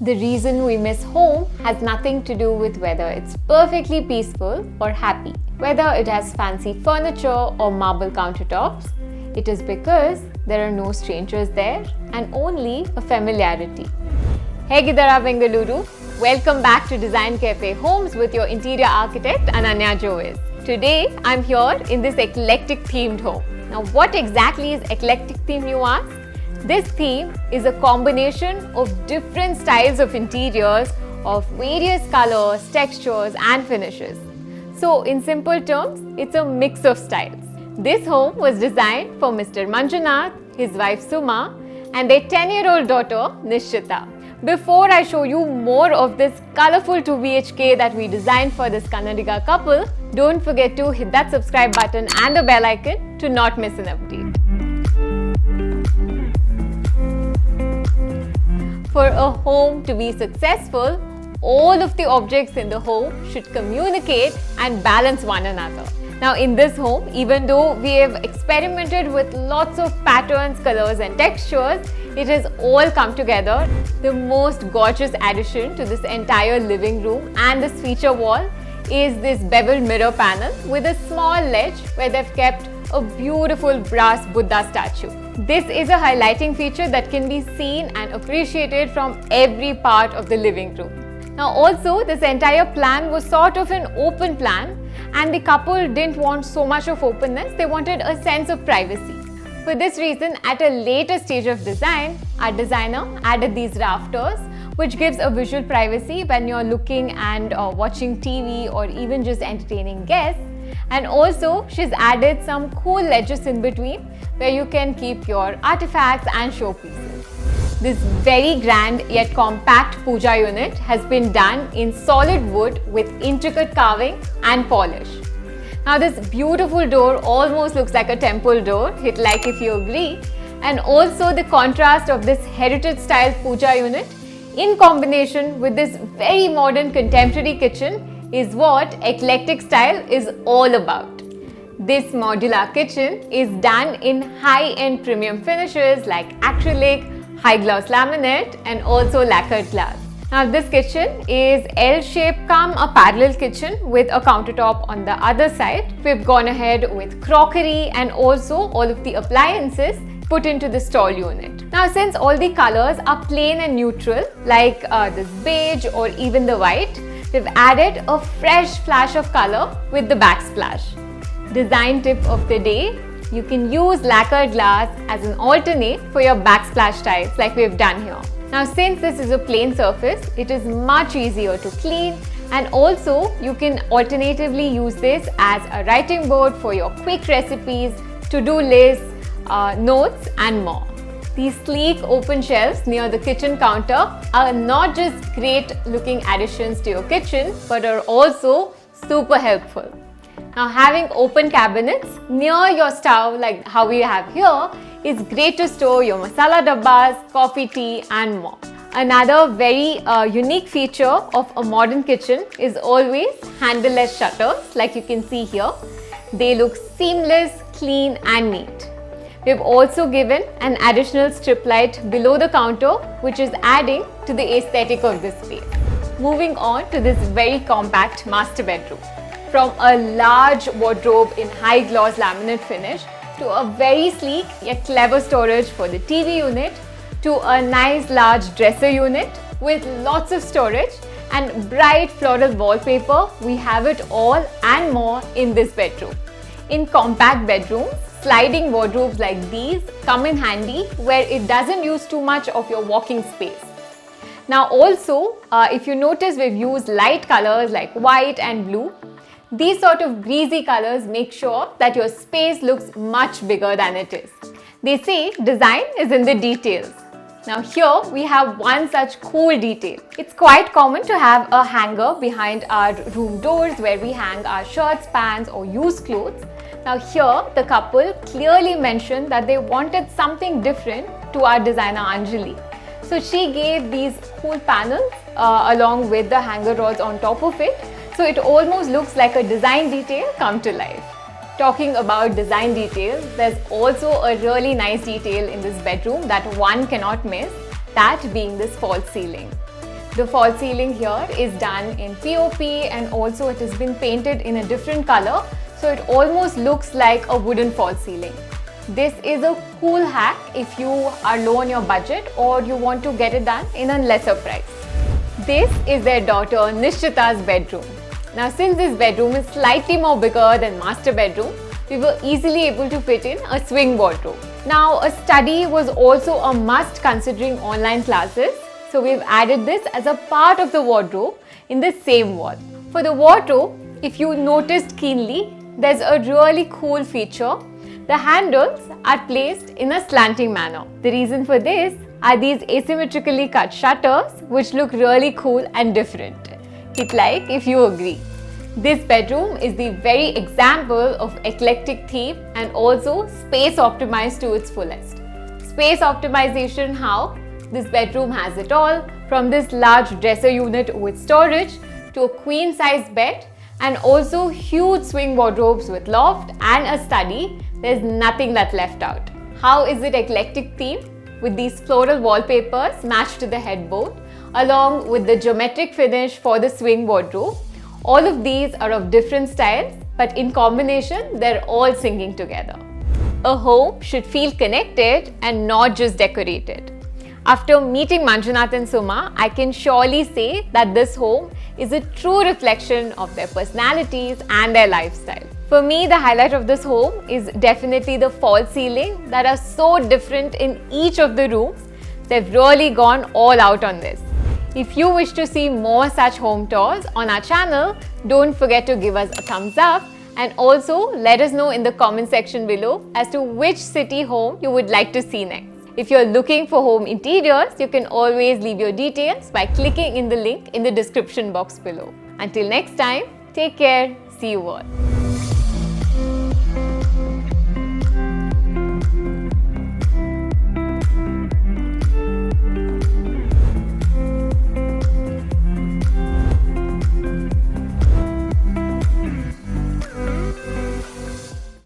The reason we miss home has nothing to do with whether it's perfectly peaceful or happy, whether it has fancy furniture or marble countertops. It is because there are no strangers there and only a familiarity. Hey Gidara Bengaluru, welcome back to DesignCafe Homes with your interior architect Ananya Joes. Today I'm here in this eclectic themed home. Now what exactly is eclectic theme, you ask? This theme is a combination of different styles of interiors of various colors, textures and finishes. So in simple terms, it's a mix of styles. This home was designed for Mr. Manjunath, his wife Suma and their 10-year-old daughter Nishchita. Before I show you more of this colorful 2 BHK that we designed for this Kannada couple, don't forget to hit that subscribe button and the bell icon to not miss an update. For a home to be successful, all of the objects in the home should communicate and balance one another. Now in this home, even though we have experimented with lots of patterns, colors and textures, it has all come together. The most gorgeous addition to this entire living room and this feature wall is this beveled mirror panel with a small ledge where they've kept a beautiful brass Buddha statue. This is a highlighting feature that can be seen and appreciated from every part of the living room. Now also, this entire plan was sort of an open plan and the couple didn't want so much of openness, they wanted a sense of privacy. For this reason, at a later stage of design, our designer added these rafters, which gives a visual privacy when you're looking and watching TV or even just entertaining guests. And also, she's added some cool ledges in between where you can keep your artifacts and showpieces. This very grand yet compact Pooja unit has been done in solid wood with intricate carving and polish. Now this beautiful door almost looks like a temple door, hit like if you agree. And also the contrast of this heritage style Pooja unit in combination with this very modern contemporary kitchen is what eclectic style is all about. This modular kitchen is done in high-end premium finishes like acrylic, high gloss laminate and also lacquered glass. Now this kitchen is L-shaped come a parallel kitchen with a countertop on the other side. We've gone ahead with crockery and also all of the appliances put into the stall unit. Now since all the colors are plain and neutral like this beige or even the white, we've added a fresh flash of color with the backsplash. Design tip of the day, you can use lacquered glass as an alternate for your backsplash tiles like we've done here. Now since this is a plain surface, it is much easier to clean and also you can alternatively use this as a writing board for your quick recipes, to-do lists, notes and more. These sleek open shelves near the kitchen counter are not just great looking additions to your kitchen but are also super helpful. Now having open cabinets near your stove like how we have here is great to store your masala dabbas, coffee, tea and more. Another very unique feature of a modern kitchen is always handleless shutters like you can see here. They look seamless, clean and neat. We've also given an additional strip light below the counter which is adding to the aesthetic of this space. Moving on to this very compact master bedroom. From a large wardrobe in high gloss laminate finish to a very sleek yet clever storage for the TV unit to a nice large dresser unit with lots of storage and bright floral wallpaper, we have it all and more in this bedroom. In compact bedrooms, sliding wardrobes like these come in handy where it doesn't use too much of your walking space. Now also, if you notice, we've used light colors like white and blue. These sort of breezy colors make sure that your space looks much bigger than it is. They say design is in the details. Now here we have one such cool detail. It's quite common to have a hanger behind our room doors where we hang our shirts, pants or used clothes. Now here the couple clearly mentioned that they wanted something different to our designer Anjali. So she gave these cool panels along with the hanger rods on top of it. So it almost looks like a design detail come to life. Talking about design details, there's also a really nice detail in this bedroom that one cannot miss, that being this false ceiling. The false ceiling here is done in POP and also it has been painted in a different color, so it almost looks like a wooden false ceiling. This is a cool hack if you are low on your budget or you want to get it done in a lesser price. This is their daughter Nishchita's bedroom. Now since this bedroom is slightly more bigger than master bedroom, we were easily able to fit in a swing wardrobe. Now a study was also a must considering online classes, so we've added this as a part of the wardrobe in the same wall. For the wardrobe, if you noticed keenly, there's a really cool feature. The handles are placed in a slanting manner. The reason for this are these asymmetrically cut shutters which look really cool and different. Hit like if you agree. This bedroom is the very example of eclectic theme and also space optimized to its fullest. Space optimization how? This bedroom has it all, from this large dresser unit with storage to a queen size bed and also huge swing wardrobes with loft and a study. There's nothing that's left out. How is it eclectic theme? With these floral wallpapers matched to the headboard along with the geometric finish for the swing wardrobe. All of these are of different styles, but in combination they're all singing together. A home should feel connected and not just decorated. After meeting Manjunath and Suma, I can surely say that this home is a true reflection of their personalities and their lifestyle. For me, the highlight of this home is definitely the false ceiling that are so different in each of the rooms. They've really gone all out on this. If you wish to see more such home tours on our channel, don't forget to give us a thumbs up and also let us know in the comment section below as to which city home you would like to see next. If you're looking for home interiors, you can always leave your details by clicking in the link in the description box below. Until next time, take care. See you all.